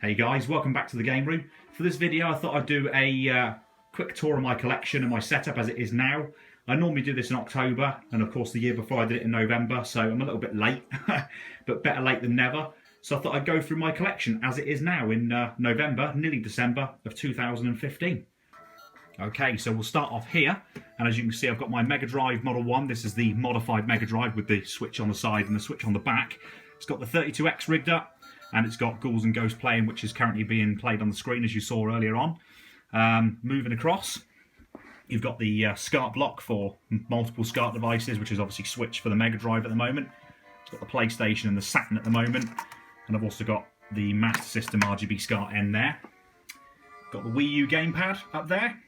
Hey guys, welcome back to the game room. For this video I thought I'd do a quick tour of my collection and my setup as it is now. I normally do this in October, and of course the year before I did it in November, so I'm a little bit late, but better late than never. So I thought I'd go through my collection as it is now in November, nearly December of 2015. Okay, so we'll start off here, and as you can see I've got my Mega Drive Model 1. This is the modified Mega Drive with the switch on the side and the switch on the back. It's got the 32X rigged up, and it's got Ghouls and Ghosts playing, which is currently being played on the screen as you saw earlier on. Moving across, you've got the SCART block for multiple SCART devices, which is obviously switched for the Mega Drive at the moment. It's got the PlayStation and the Saturn at the moment, and I've also got the Master System RGB SCART N there. Got the Wii U gamepad up there.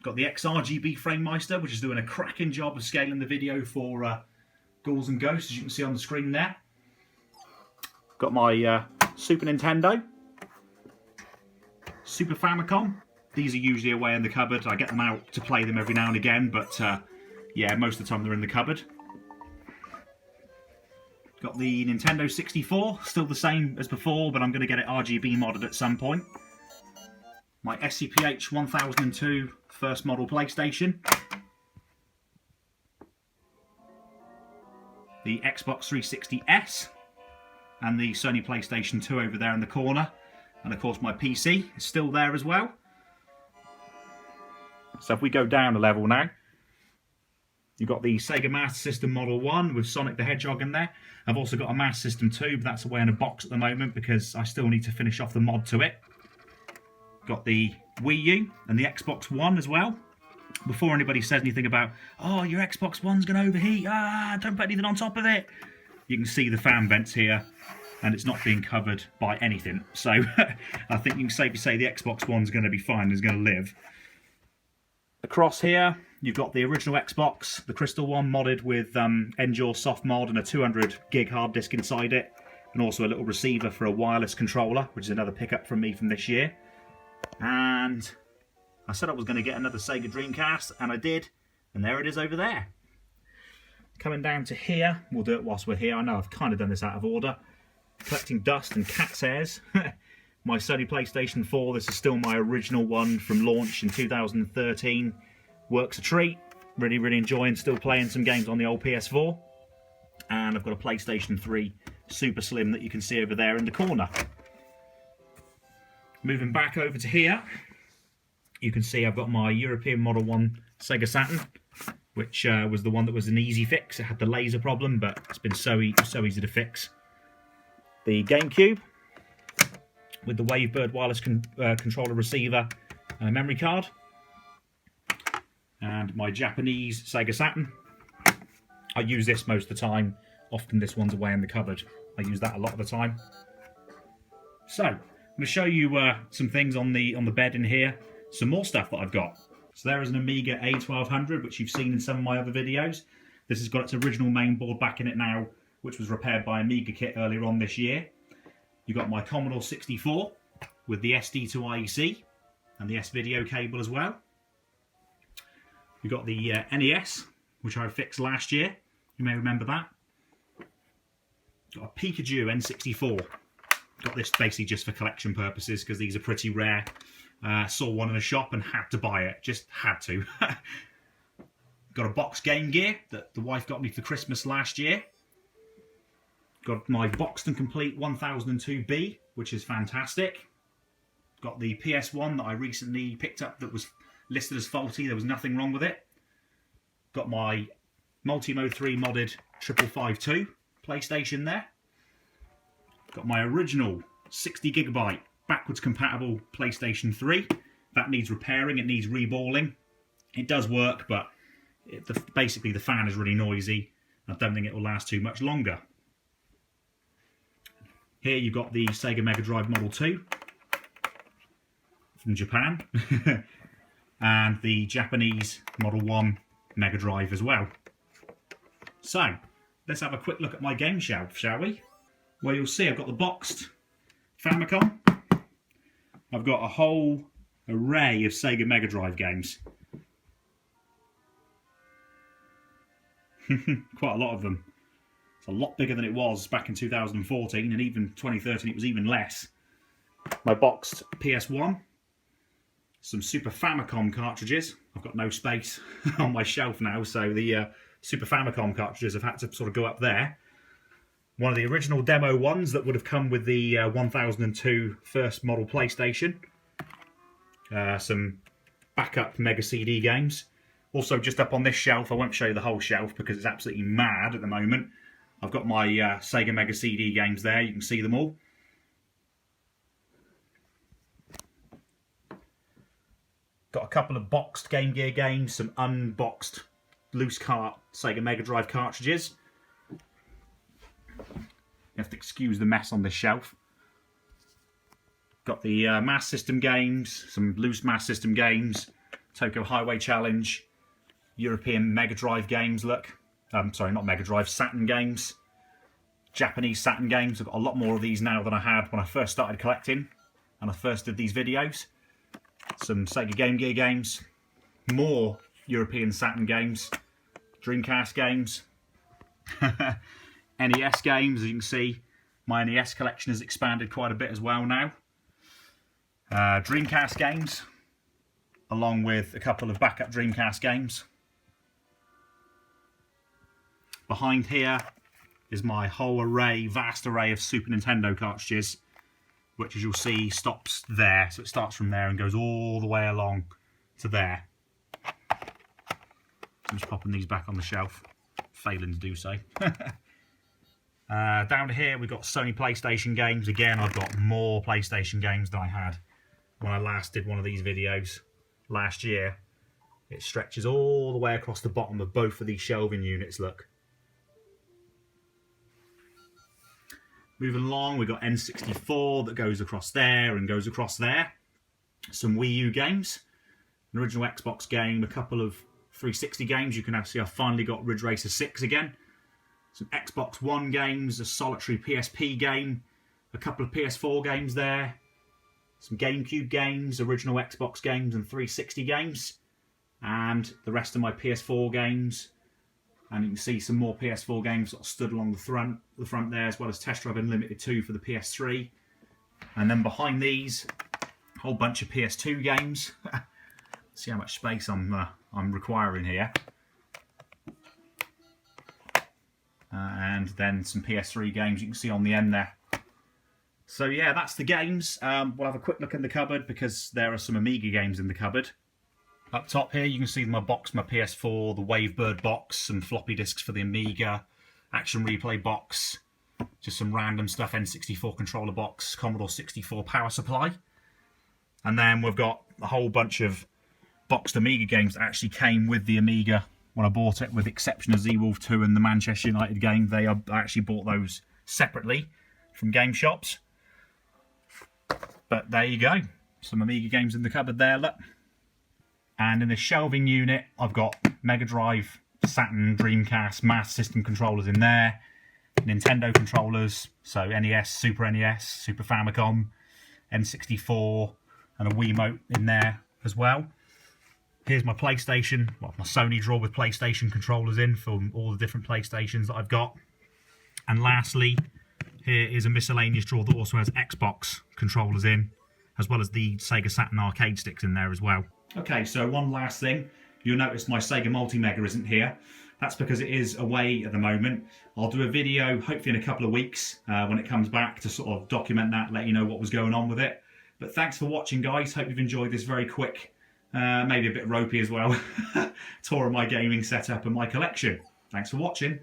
Got the XRGB FrameMeister, which is doing a cracking job of scaling the video for Ghouls and Ghosts, as you can see on the screen there. Got my Super Nintendo, Super Famicom. These are usually away in the cupboard. I get them out to play them every now and again, but yeah, most of the time they're in the cupboard. Got the Nintendo 64, still the same as before, but I'm going to get it RGB modded at some point. My SCPH 1002 first model PlayStation. The Xbox 360S. And the Sony PlayStation 2 over there in the corner. And of course my PC is still there as well. So if we go down a level now, you've got the Sega Master System Model 1 with Sonic the Hedgehog in there. I've also got a Master System 2, but that's away in a box at the moment because I still need to finish off the mod to it. Got the Wii U and the Xbox One as well. Before anybody says anything about, oh, your Xbox One's going to overheat, don't put anything on top of it. You can see the fan vents here, and it's not being covered by anything. So I think you can safely say the Xbox One's going to be fine, it's going to live. Across here, you've got the original Xbox, the Crystal one, modded with Endure soft mod and a 200 gig hard disk inside it, and also a little receiver for a wireless controller, which is another pickup from me from this year. And I said I was going to get another Sega Dreamcast, and I did, and there it is over there. Coming down to here, we'll do it whilst we're here. I know I've kind of done this out of order. Collecting dust and cat's hairs. My Sony PlayStation 4, this is still my original one from launch in 2013. Works a treat. Really enjoying still playing some games on the old PS4. And I've got a PlayStation 3 Super Slim that you can see over there in the corner. Moving back over to here, you can see I've got my European Model 1 Sega Saturn, which was the one that was an easy fix. It had the laser problem, but it's been so easy to fix. The GameCube with the Wavebird wireless controller receiver and a memory card. And my Japanese Sega Saturn. I use this most of the time. Often this one's away in the cupboard. I use that a lot of the time. So, I'm going to show you some things on the bed in here. Some more stuff that I've got. So there is an Amiga A1200, which you've seen in some of my other videos. This has got its original main board back in it now, which was repaired by Amiga Kit earlier on this year. You've got my Commodore 64 with the SD to IEC and the S-Video cable as well. You've got the NES, which I fixed last year. You may remember that. Got a Pikachu N64. Got this basically just for collection purposes because these are pretty rare. Saw one in a shop and had to buy it. Just had to. Got a box Game Gear that the wife got me for Christmas last year. Got my Boxed and Complete 1002B, which is fantastic. Got the PS1 that I recently picked up that was listed as faulty. There was nothing wrong with it. Got my Multimode 3 modded 5552 PlayStation there. Got my original 60GB backwards compatible PlayStation 3. That needs repairing, it needs reballing. It does work, but basically the fan is really noisy. I don't think it will last too much longer. Here you've got the Sega Mega Drive Model 2 from Japan. And the Japanese Model 1 Mega Drive as well. So, let's have a quick look at my game shelf, shall we? Well, you'll see I've got the boxed Famicom. I've got a whole array of Sega Mega Drive games. Quite a lot of them. It's a lot bigger than it was back in 2014, and even 2013 it was even less. my boxed PS1, some Super Famicom cartridges. I've got no space on my shelf now, so the Super Famicom cartridges have had to sort of go up there. One of the original demo ones that would have come with the 1002 first model PlayStation. Some backup Mega CD games. Also, just up on this shelf, I won't show you the whole shelf because it's absolutely mad at the moment. I've got my Sega Mega CD games there, you can see them all. Got a couple of boxed Game Gear games, some unboxed loose cart Sega Mega Drive cartridges. You have to excuse the mess on this shelf. Got the Master System games, some loose Master System games, Tokyo Highway Challenge, European Mega Drive games, look. Sorry, not Mega Drive, Saturn games. Japanese Saturn games. I've got a lot more of these now than I had when I first started collecting and I first did these videos. Some Sega Game Gear games, more European Saturn games, Dreamcast games, NES games. As you can see, my NES collection has expanded quite a bit as well now. Dreamcast games, along with a couple of backup Dreamcast games. Behind here is my whole array, vast array of Super Nintendo cartridges, which as you'll see stops there. So it starts from there and goes all the way along to there. So I'm just popping these back on the shelf, failing to do so. Down here we've got Sony PlayStation games. Again, I've got more PlayStation games than I had when I last did one of these videos last year. It stretches all the way across the bottom of both of these shelving units, look. Moving along, we've got N64 that goes across there and goes across there. Some Wii U games, an original Xbox game, a couple of 360 games. You can now see I've finally got Ridge Racer 6 again. Some Xbox One games, a solitary PSP game, a couple of PS4 games there. Some GameCube games, original Xbox games and 360 games. And the rest of my PS4 games. And you can see some more PS4 games sort of stood along the front there, as well as Test Drive Unlimited 2 for the PS3. And then behind these, a whole bunch of PS2 games. See how much space I'm requiring here. And then some PS3 games you can see on the end there. So yeah, that's the games. We'll have a quick look in the cupboard because there are some Amiga games in the cupboard. Up top here you can see my box, my PS4, the Wavebird box, some floppy disks for the Amiga, Action Replay box, just some random stuff, N64 controller box, Commodore 64 power supply. And then we've got a whole bunch of boxed Amiga games that actually came with the Amiga when I bought it, with the exception of Z-Wolf 2 and the Manchester United game. I actually bought those separately from game shops. But there you go, some Amiga games in the cupboard there, look. And in the shelving unit, I've got Mega Drive, Saturn, Dreamcast, Master System controllers in there, Nintendo controllers, so NES, Super Famicom, N64, and a Wiimote in there as well. Here's my PlayStation, well, my Sony drawer with PlayStation controllers in for all the different PlayStations that I've got. And lastly, here is a miscellaneous drawer that also has Xbox controllers in, as well as the Sega Saturn arcade sticks in there as well. Okay, so one last thing. You'll notice my Sega Multi-Mega isn't here. That's because it is away at the moment. I'll do a video, hopefully in a couple of weeks, when it comes back, to sort of document that, let you know what was going on with it. But thanks for watching, guys. Hope you've enjoyed this very quick, maybe a bit ropey as well, tour of my gaming setup and my collection. Thanks for watching.